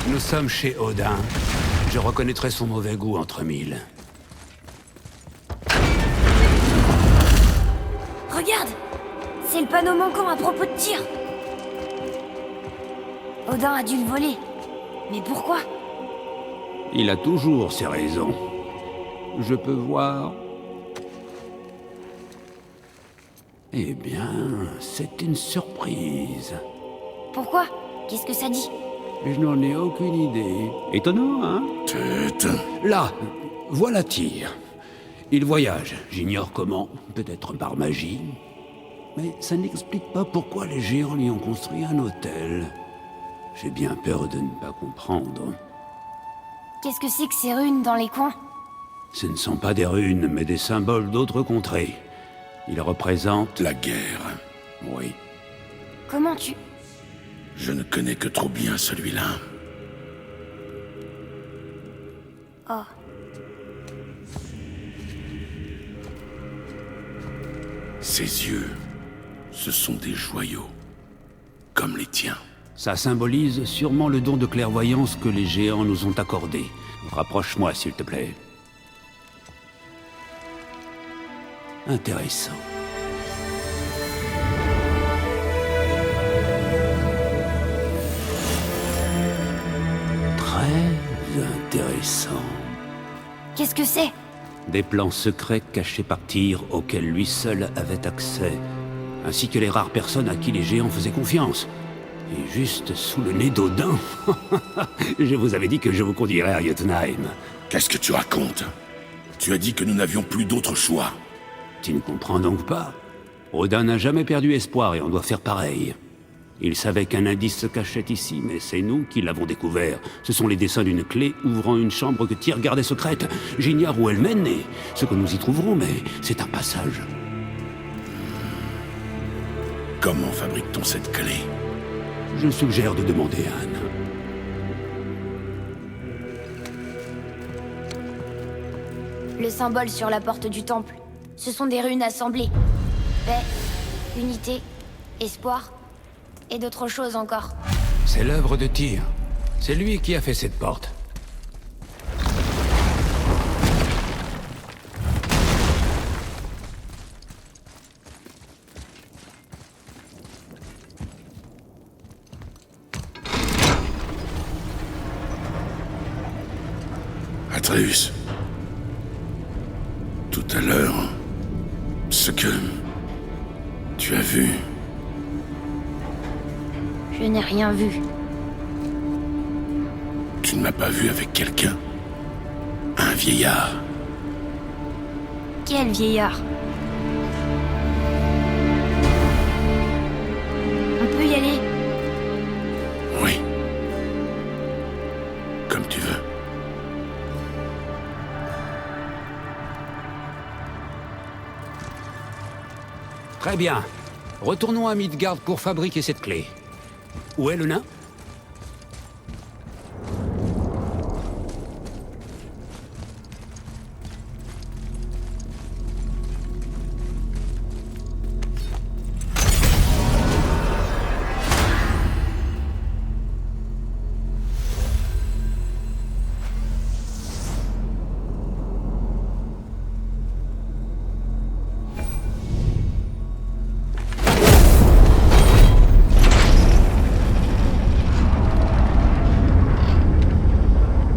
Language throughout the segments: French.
Nous sommes chez Odin. Je reconnaîtrai son mauvais goût entre mille. Regarde! C'est le panneau manquant à propos de tir. Odin a dû le voler. Mais pourquoi? Il a toujours ses raisons. Je peux voir... Eh bien, c'est une surprise. Pourquoi? Qu'est-ce que ça dit? Je n'en ai aucune idée. Étonnant, hein? Tête. Là, voilà Tyr. Il voyage, j'ignore comment, peut-être par magie. Mais ça n'explique pas pourquoi les géants lui ont construit un hôtel. J'ai bien peur de ne pas comprendre. Qu'est-ce que c'est que ces runes dans les coins? Ce ne sont pas des runes, mais des symboles d'autres contrées. Ils représentent... La guerre. Oui. Comment tu... Je ne connais que trop bien celui-là. Oh. Ses yeux, ce sont des joyaux. Comme les tiens. Ça symbolise sûrement le don de clairvoyance que les géants nous ont accordé. Rapproche-moi, s'il te plaît. Intéressant. Très intéressant. Qu'est-ce que c'est? Des plans secrets cachés par Tyr auxquels lui seul avait accès, ainsi que les rares personnes à qui les géants faisaient confiance. Et juste sous le nez d'Odin. Je vous avais dit que je vous conduirais à Jotunheim. Qu'est-ce que tu racontes? Tu as dit que nous n'avions plus d'autre choix. Tu ne comprends donc pas? Odin n'a jamais perdu espoir et on doit faire pareil. Il savait qu'un indice se cachait ici, mais c'est nous qui l'avons découvert. Ce sont les dessins d'une clé ouvrant une chambre que Tyr gardait secrète. J'ignore où elle mène et ce que nous y trouverons, mais c'est un passage. Comment fabrique-t-on cette clé? Je suggère de demander à Anne. Le symbole sur la porte du temple. Ce sont des runes assemblées. Paix, unité, espoir, et d'autres choses encore. C'est l'œuvre de Tyr. C'est lui qui a fait cette porte. Atreus. Tout à l'heure, ce que tu as vu, Je n'ai rien vu. tu ne m'as pas vu avec quelqu'un? Un vieillard. Quel vieillard? On peut y aller? Oui. Comme tu veux. Très bien. Retournons à Midgard pour fabriquer cette clé. Où est le nain?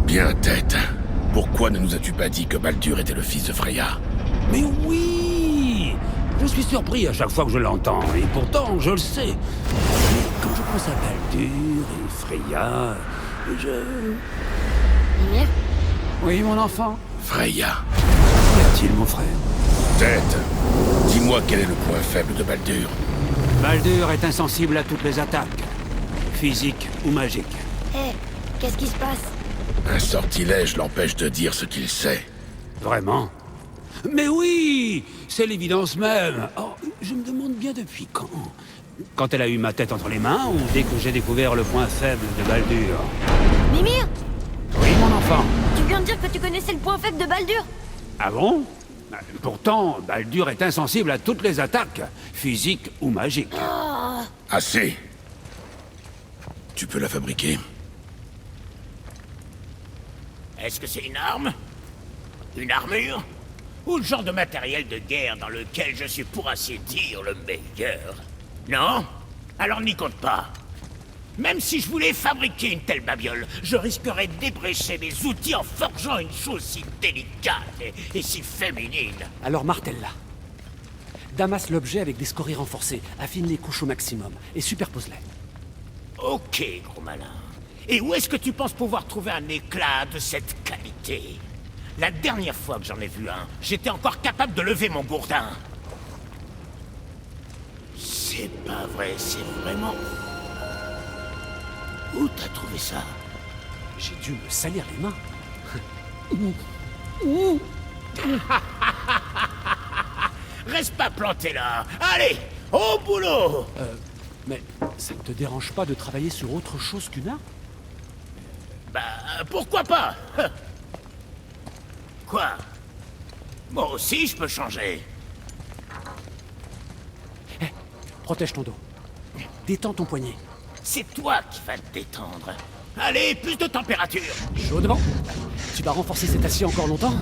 Bien, tête. Pourquoi ne nous as-tu pas dit que Baldur était le fils de Freya? Mais oui! Je suis surpris à chaque fois que je l'entends, et pourtant, je le sais. Mais quand je pense à Baldur et Freya, je... Mimir? Oui, mon enfant? Freya. Qu'y a-t-il, mon frère? Tête. Dis-moi quel est le point faible de Baldur. Baldur est insensible à toutes les attaques, physiques ou magiques. Hé, qu'est-ce qui se passe? Un sortilège l'empêche de dire ce qu'il sait. Vraiment? Mais oui! C'est l'évidence même. Oh, je me demande bien depuis quand. Quand elle a eu ma tête entre les mains, ou dès que j'ai découvert le point faible de Baldur? Mimir? Oui, mon enfant. Tu viens de dire que tu connaissais le point faible de Baldur? Ah bon? Pourtant, Baldur est insensible à toutes les attaques, physiques ou magiques. Oh, Assez. Tu peux la fabriquer. Est-ce que c'est une arme? Une armure? Ou le genre de matériel de guerre dans lequel je suis pour ainsi dire le meilleur? Non? Alors n'y compte pas. Même si je voulais fabriquer une telle babiole, je risquerais d'ébrécher mes outils en forgeant une chose si délicate et si féminine. Alors martèle-la. Damasse l'objet avec des scories renforcées, affine les couches au maximum et superpose-les. Ok, gros malin. Et où est-ce que tu penses pouvoir trouver un éclat de cette qualité? La dernière fois que j'en ai vu un, j'étais encore capable de lever mon gourdin. C'est pas vrai, c'est vraiment... Où t'as trouvé ça? J'ai dû me salir les mains. Reste pas planté là. Allez, au boulot! Mais ça ne te dérange pas de travailler sur autre chose qu'une arme? Bah, pourquoi pas? Quoi? Moi aussi, je peux changer. Protège ton dos. Détends ton poignet. C'est toi qui vas te détendre. Allez, plus de température. Chaud devant. Tu vas renforcer cet acier encore longtemps?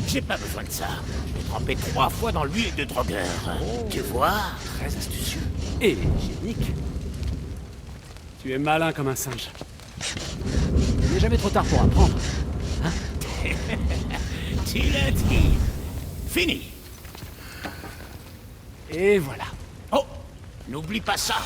J'ai pas besoin de ça. Je vais tremper 3 fois dans l'huile de drogueur. Tu vois? Très astucieux. Et hygiénique. Tu es malin comme un singe. Il n'est jamais trop tard pour apprendre. Hein? Tu l'as dit. Fini. Et voilà. Oh, n'oublie pas ça.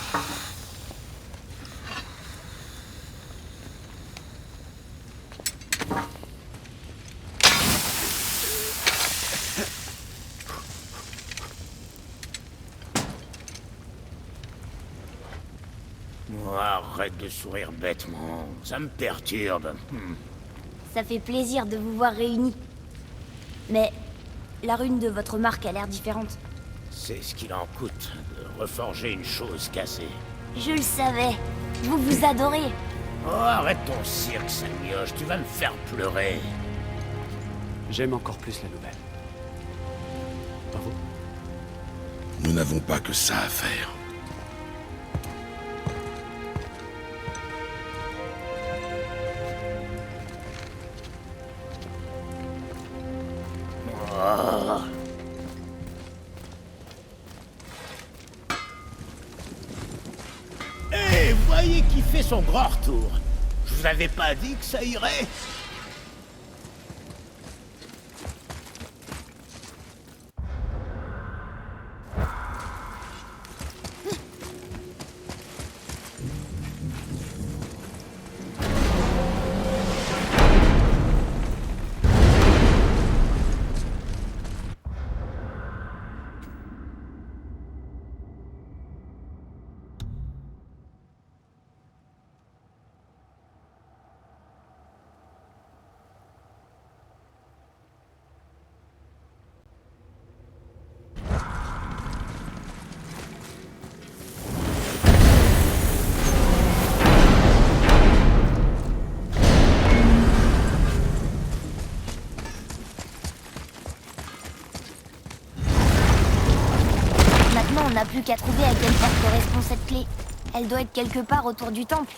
Oh, arrête de sourire bêtement, ça me perturbe. Ça fait plaisir de vous voir réunis. Mais la rune de votre marque a l'air différente. C'est ce qu'il en coûte de reforger une chose cassée. Je le savais. Vous vous adorez. Oh, arrête ton cirque, sale mioche, tu vas me faire pleurer. J'aime encore plus la nouvelle. Bravo. Nous n'avons pas que ça à faire. Hé, voyez qui fait son grand retour. Je vous avais pas dit que ça irait? Maintenant, on n'a plus qu'à trouver à quelle porte correspond cette clé. Elle doit être quelque part autour du temple.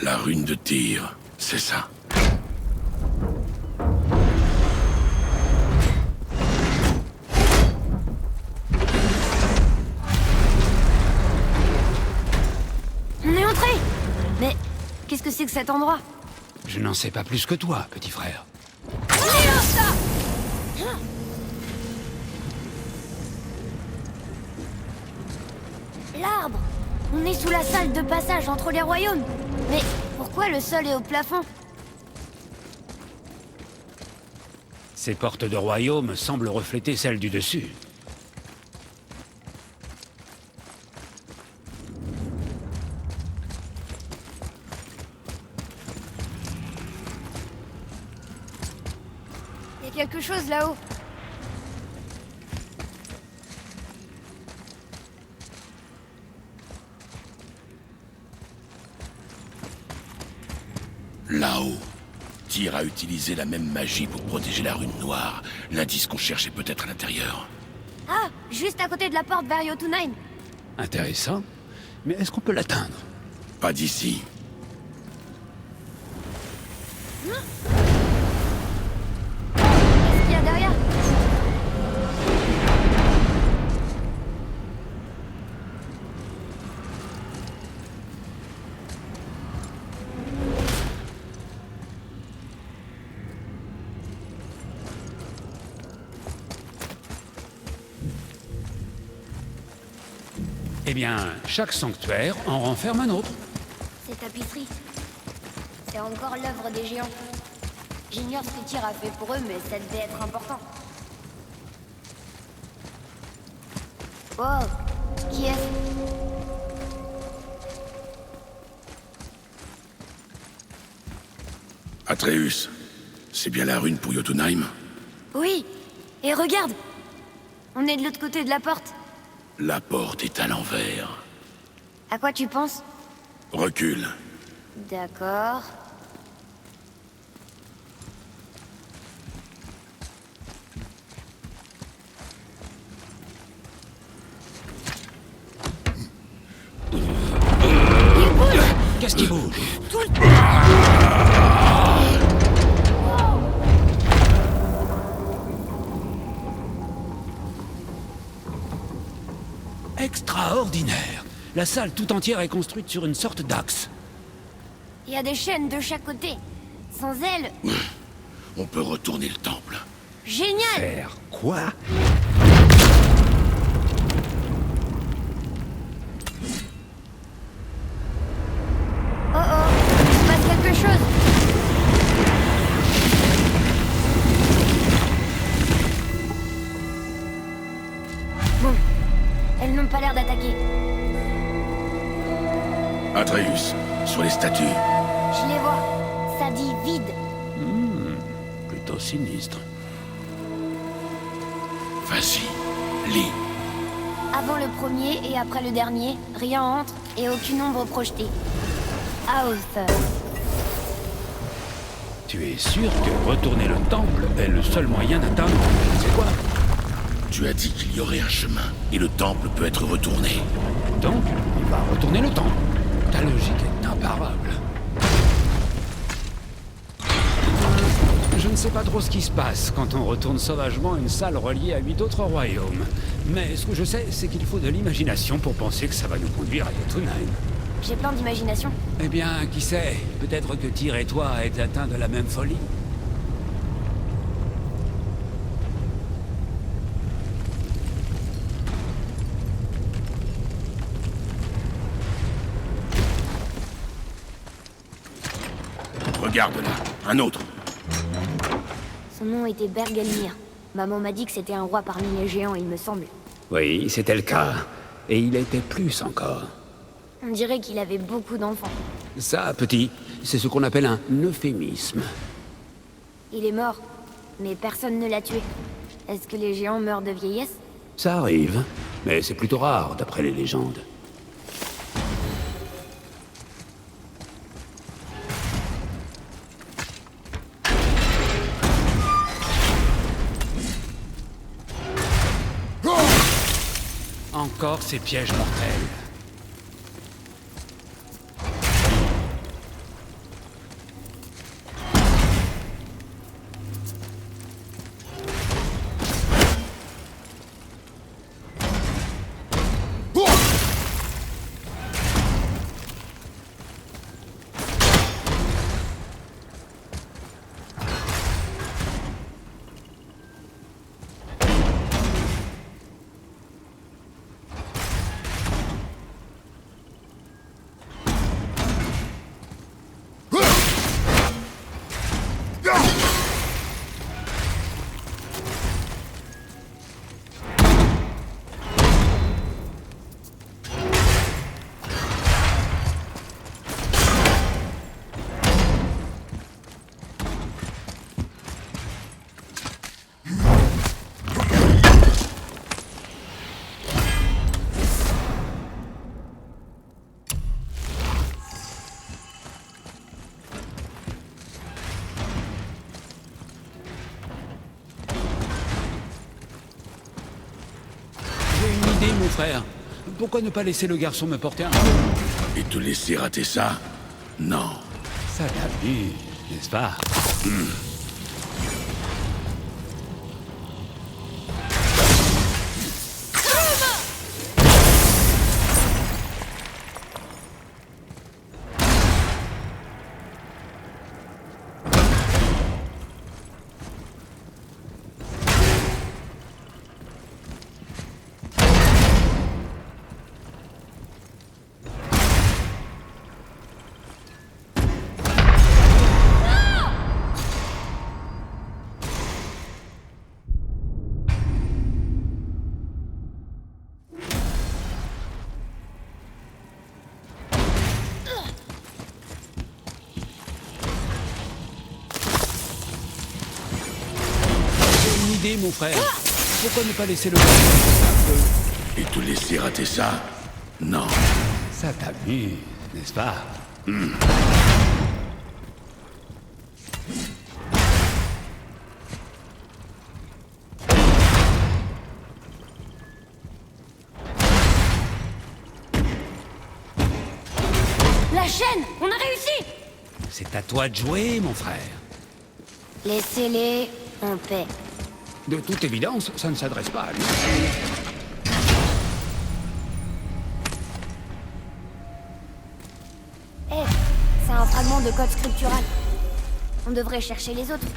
La rune de tir, c'est ça. On est entré! Mais qu'est-ce que c'est que cet endroit? Je n'en sais pas plus que toi, petit frère. L'arbre! On est sous la salle de passage entre les royaumes. Mais pourquoi le sol est au plafond? Ces portes de royaume semblent refléter celles du dessus. Il y a quelque chose là-haut. Là-haut, Tyr a utilisé la même magie pour protéger la rune noire. L'indice qu'on cherche est peut-être à l'intérieur. Ah, juste à côté de la porte vers Jotunheim. Intéressant. Mais est-ce qu'on peut l'atteindre? Pas d'ici. Qu'est-ce qu'il y a derrière? Eh bien, chaque sanctuaire en renferme un autre. Ces tapisseries. C'est encore l'œuvre des géants. J'ignore ce que Tyr a fait pour eux, mais ça devait être important. Oh, qui est-ce? Atreus, c'est bien la rune pour Jotunheim? Oui, et regarde! On est de l'autre côté de la porte. La porte est à l'envers. À quoi tu penses? Recule. D'accord. Qu'est-ce qui bouge? Extraordinaire! La salle tout entière est construite sur une sorte d'axe. Il y a des chaînes de chaque côté. Sans elles, On peut retourner le temple. génial! Faire quoi? Oh oh, il se passe quelque chose. Bon, elles n'ont pas l'air d'attaquer. Atreus, sur les statues. Je les vois. Ça dit vide. Plutôt sinistre. Vas-y, lis. Avant le premier et après le dernier, rien entre et aucune ombre projetée. Aoth. Tu es sûr que retourner le temple est le seul moyen d'atteindre je ne sais quoi? Tu as dit qu'il y aurait un chemin, et le temple peut être retourné. Donc, on va retourner le temple. Ta logique est imparable. Je ne sais pas trop ce qui se passe quand on retourne sauvagement une salle reliée à 8 autres royaumes. Mais ce que je sais, c'est qu'il faut de l'imagination pour penser que ça va nous conduire à Jotunheim. J'ai plein d'imagination. Eh bien, qui sait? Peut-être que Tyr et toi êtes atteints de la même folie. Regarde là, un autre. Son nom était Bergelmir. Maman m'a dit que c'était un roi parmi les géants, il me semble. Oui, c'était le cas. Et il était plus encore. On dirait qu'il avait beaucoup d'enfants. Ça, petit, c'est ce qu'on appelle un euphémisme. Il est mort, mais personne ne l'a tué. Est-ce que les géants meurent de vieillesse? Ça arrive, mais c'est plutôt rare d'après les légendes. Encore ces pièges mortels. idée, mon frère. Pourquoi ne pas laisser le garçon me porter un coup? Et te laisser rater ça? Non. Ça t'amuse, n'est-ce pas? Mon frère, pourquoi ne pas laisser le garçon un peu? Et te laisser rater ça? Non. Ça t'amuse, n'est-ce pas? La chaîne! On a réussi! C'est à toi de jouer, mon frère. Laissez-les en paix. De toute évidence, ça ne s'adresse pas à lui. Eh, c'est un fragment de code scriptural. On devrait chercher les autres.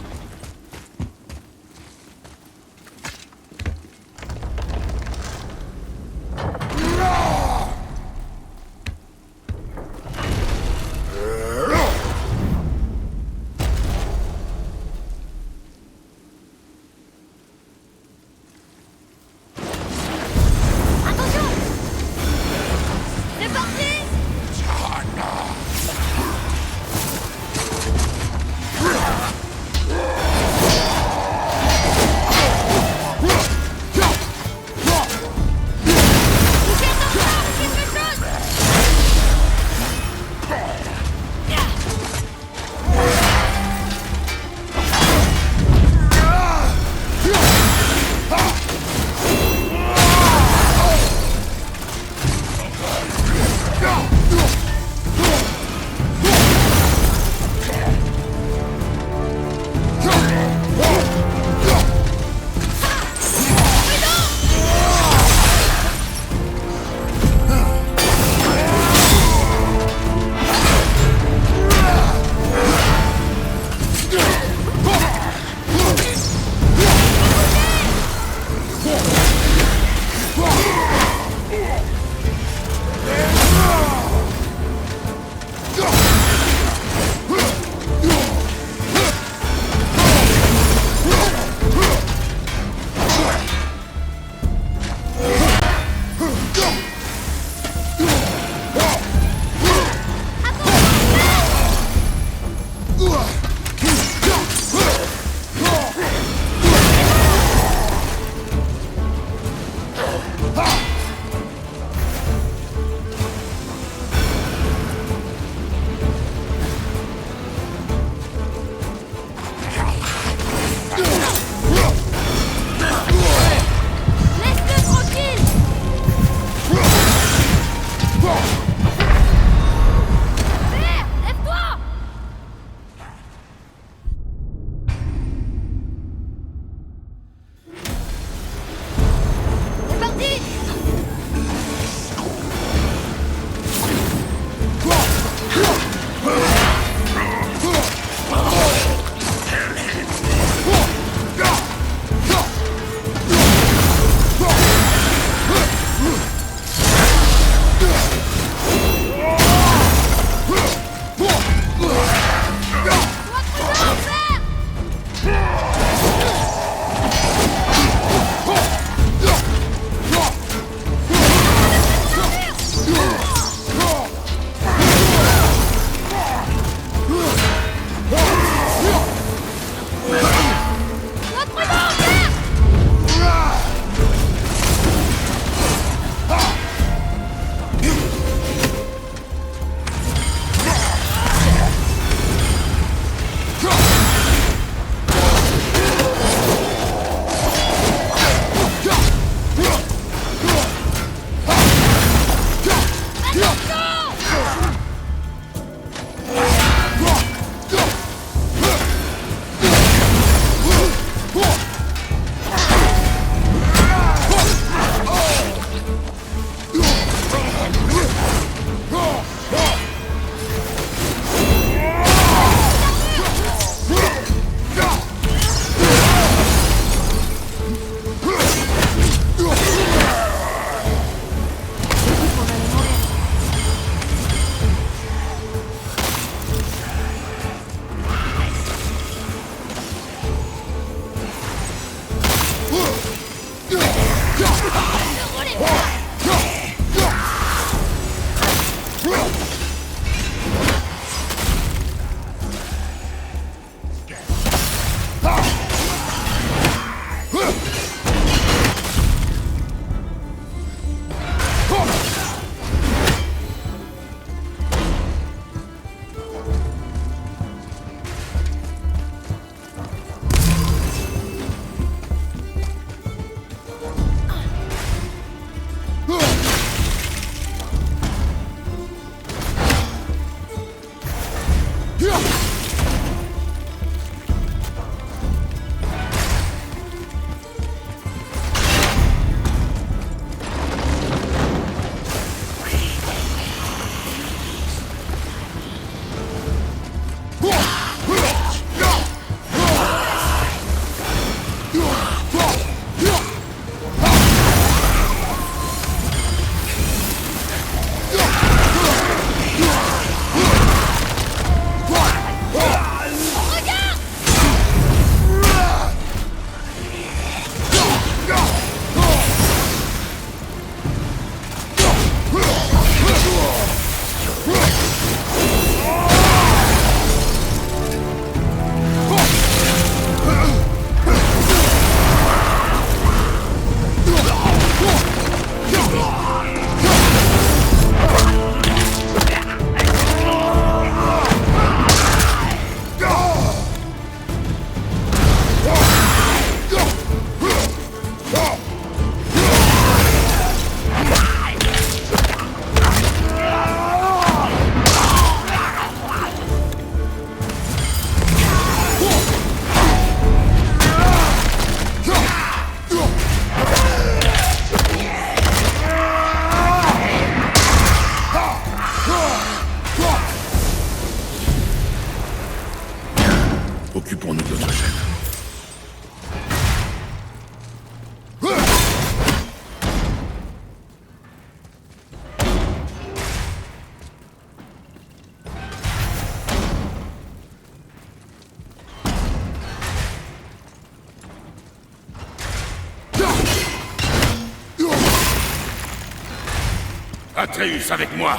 Atreus, avec moi!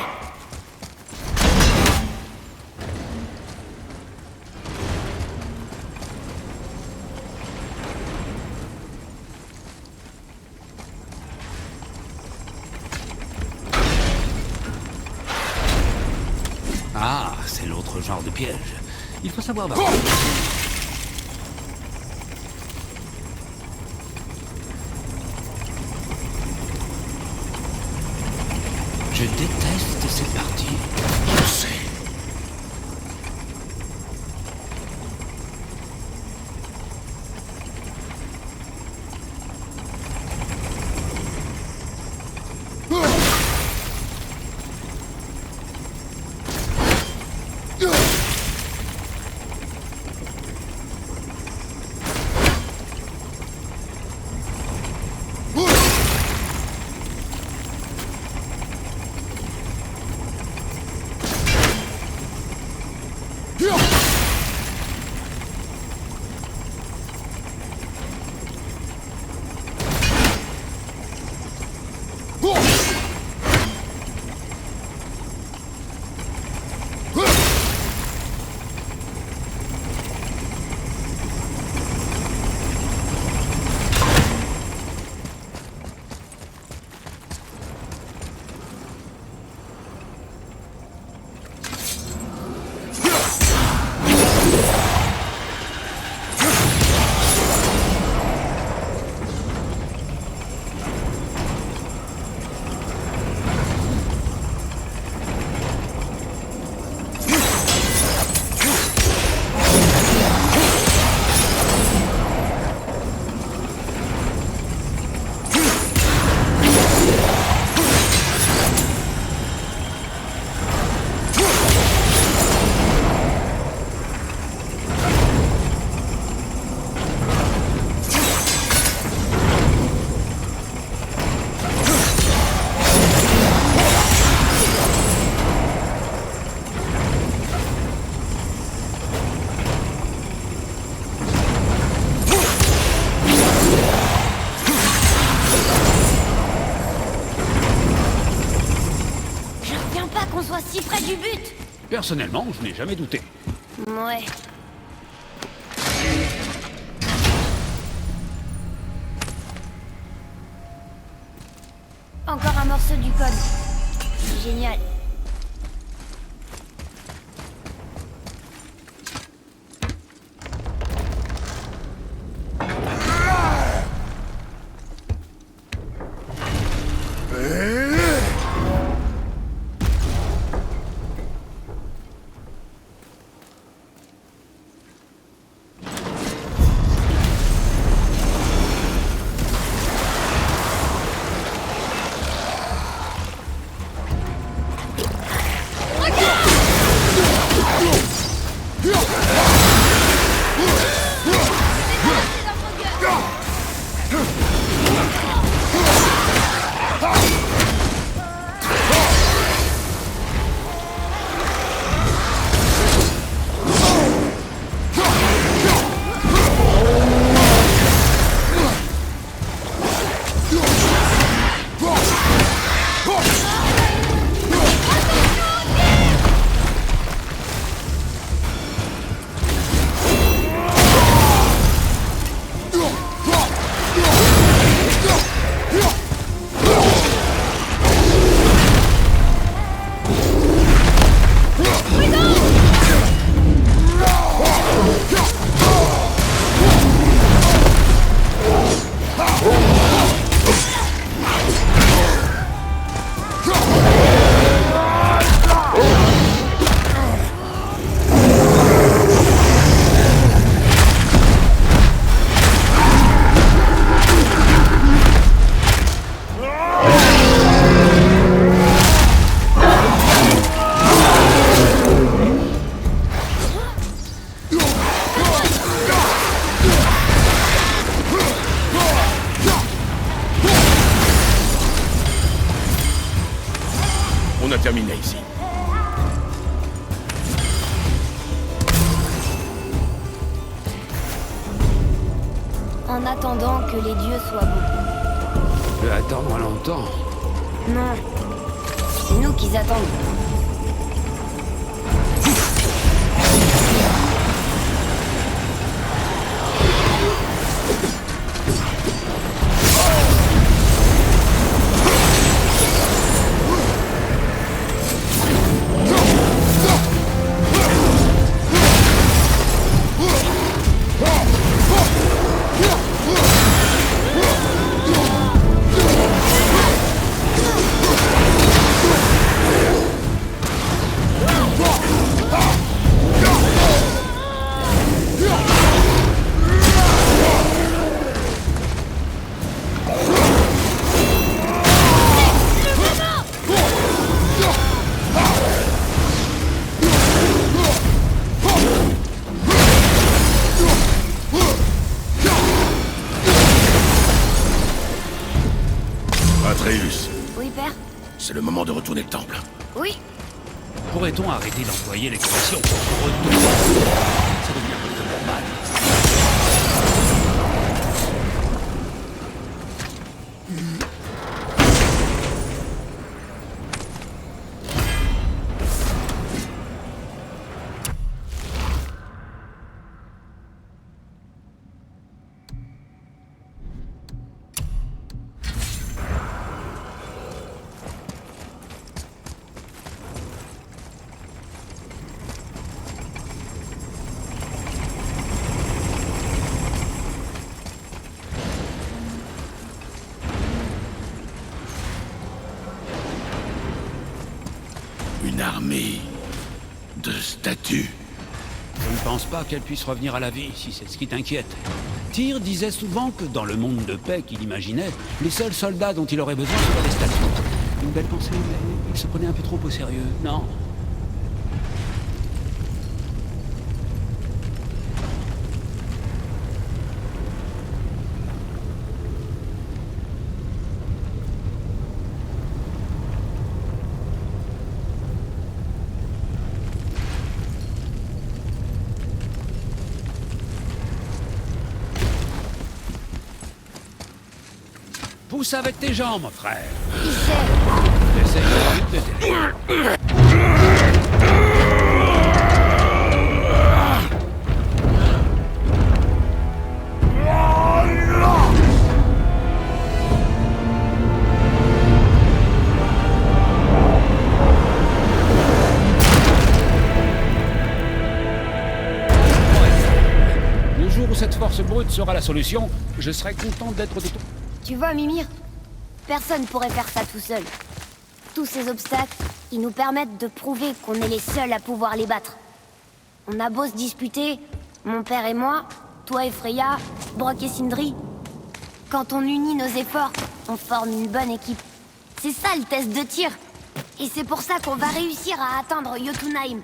Ah, c'est l'autre genre de piège. Il faut savoir... Je déteste cette partie. Je sais. Qu'on soit si près du but. Personnellement, je n'ai jamais douté. Ouais. Encore un morceau du code. Génial. On a terminé ici. En attendant que les dieux soient beaux. Je vais attendre longtemps. Non. C'est nous qu'ils attendent. Atreus, Oui, père? c'est le moment de retourner le temple. Oui. Pourrait-on arrêter d'employer l'expression retour? Ça devient un peu normal. Une armée de statues. Je ne pense pas qu'elle puisse revenir à la vie, si c'est ce qui t'inquiète. Tyr disait souvent que dans le monde de paix qu'il imaginait, les seuls soldats dont il aurait besoin seraient des statues. Une belle pensée, mais il se prenait un peu trop au sérieux, non? Pousse avec tes jambes, mon frère. Il sait. Essaye de t'aider. Le jour où cette force brute sera la solution, je serai content d'être de ton... Tu vois, Mimir, personne pourrait faire ça tout seul. Tous ces obstacles, ils nous permettent de prouver qu'on est les seuls à pouvoir les battre. On a beau se disputer, mon père et moi, toi et Freya, Brok et Sindri. Quand on unit nos efforts, on forme une bonne équipe. C'est ça le test de tir. Et c'est pour ça qu'on va réussir à atteindre Jotunheim.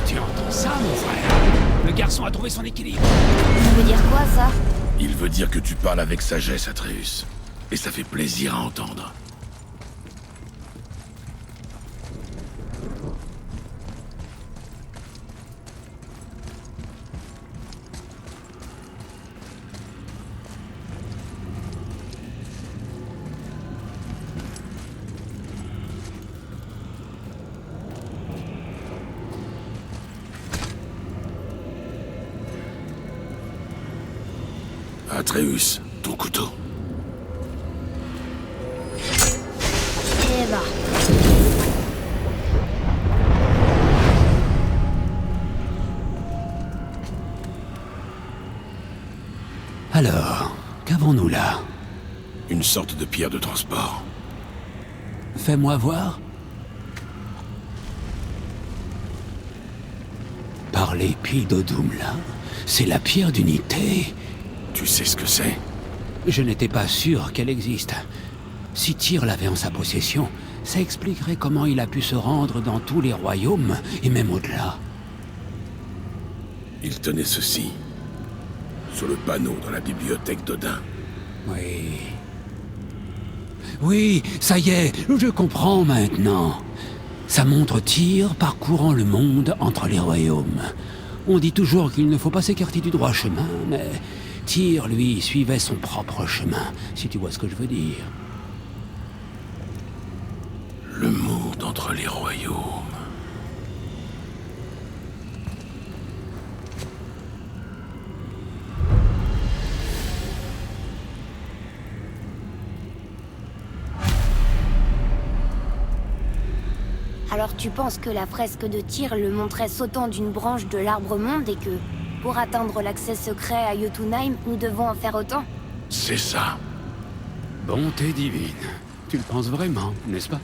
Tu entends ça, mon frère? Le garçon a trouvé son équilibre. Ça veut dire quoi, ça? Il veut dire que tu parles avec sagesse, Atreus. Et ça fait plaisir à entendre. Atreus, ton couteau. Eh bah. Alors, qu'avons-nous là? Une sorte de pierre de transport. Fais-moi voir. Par l'épée d'Odum, là, c'est la pierre d'unité. Tu sais ce que c'est? Je n'étais pas sûr qu'elle existe. Si Tyr l'avait en sa possession, ça expliquerait comment il a pu se rendre dans tous les royaumes, et même au-delà. Il tenait ceci. Sur le panneau dans la bibliothèque d'Odin. Oui. Oui, ça y est, je comprends maintenant. Ça montre Tyr parcourant le monde entre les royaumes. On dit toujours qu'il ne faut pas s'écarter du droit chemin, mais Tyr, lui, suivait son propre chemin, si tu vois ce que je veux dire. Le monde entre entre les royaumes. Alors tu penses que la fresque de Tyr le montrait sautant d'une branche de l'arbre monde et que, pour atteindre l'accès secret à Jotunheim, nous devons en faire autant? C'est ça. Bonté divine. Tu le penses vraiment, n'est-ce pas?